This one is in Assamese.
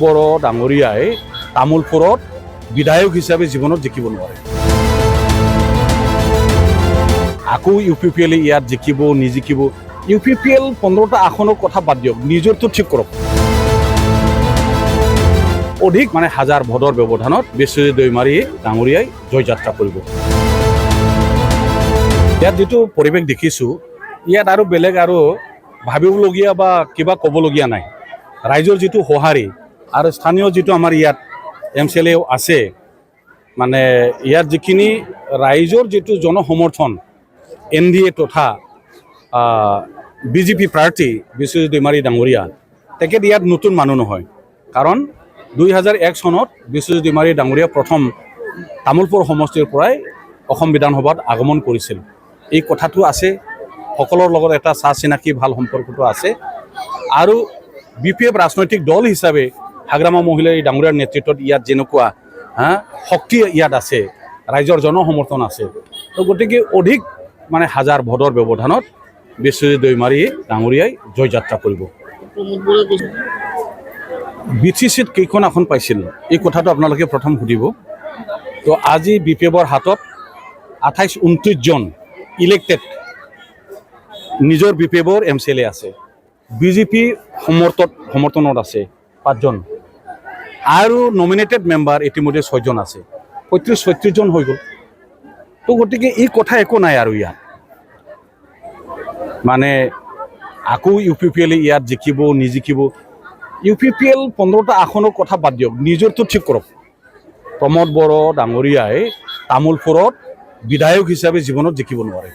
বড় ডাঙৰীয়াই তামোলপুৰত বিধায়ক হিচাপে জীৱনত জিকিব নোৱাৰে। আকৌ UPPL ইয়াত জিকিব নিজিকিব, UPPL 15টা আসনৰ কথা বাদ দিয়ক, নিজৰটো ঠিক কৰক। অধিক হাজাৰ ভোটৰ ব্যৱধানত বিশ্বজিৎ দৈমাৰী ডাঙৰীয়াই জয়যাত্ৰা কৰিব। ইয়াত যিটো পৰিৱেশ দেখিছোঁ, ইয়াত আৰু বেলেগ আৰু ভাবিবলগীয়া বা কিবা ক'বলগীয়া নাই। ৰাইজৰ যিটো সঁহাৰি আৰু স্থানীয় যিটো আমাৰ ইয়াত MCLA আছে, ইয়াত যিখিনি ৰাইজৰ যিটো জনসমৰ্থন NDA তথা BJP প্ৰাৰ্থী বিশ্বজিৎ দৈমাৰী ডাঙৰীয়া, তেখেত ইয়াত নতুন মানুহ নহয়। কাৰণ 2001 চনত বিশ্বজিৎ দৈমাৰী ডাঙৰীয়া প্ৰথম তামোলপুৰ সমষ্টিৰ পৰাই অসম বিধানসভাত আগমন কৰিছিল। এই কথাটো আছে, সকলৰ লগত এটা চাহ চিনাকি ভাল সম্পৰ্কটো আছে। আৰু BPF ৰাজনৈতিক দল হিচাপে হাগ্ৰামা মহিলাৰ এই ডাঙৰীয়াৰ নেতৃত্বত ইয়াত যেনেকুৱা শক্তি ইয়াত আছে, ৰাইজৰ জনসমৰ্থন আছে, তো গতিকে অধিক হাজাৰ ভোটৰ ব্যৱধানত বিশ্বজিৎ দৈমাৰী ডাঙৰীয়াই জয়যাত্ৰা কৰিব। BTCত কেইখন আসন পাইছিল, এই কথাটো আপোনালোকে প্ৰথম সুধিব। তো আজি BPFৰ হাতত 28-29 জন ইলেক্টেড নিজৰ BPFৰ MCLA আছে। BJP সমৰ্থনত আছে 5 জন, আৰু নমিনেটেড মেম্বাৰ ইতিমধ্যে 6 জন আছে, 35-36 জন হৈ গ'ল। তো গতিকে এই কথা একো নাই আৰু ইয়াত আকৌ UPPL ইয়াত জিকিব নিজিকিব, UPPL 15টা আসনৰ কথা বাদ দিয়ক, নিজৰটো ঠিক কৰক। প্ৰমোদ বড়ো ডাঙৰীয়াই তামোলপুৰত বিধায়ক হিচাপে জীৱনত জিকিব নোৱাৰে।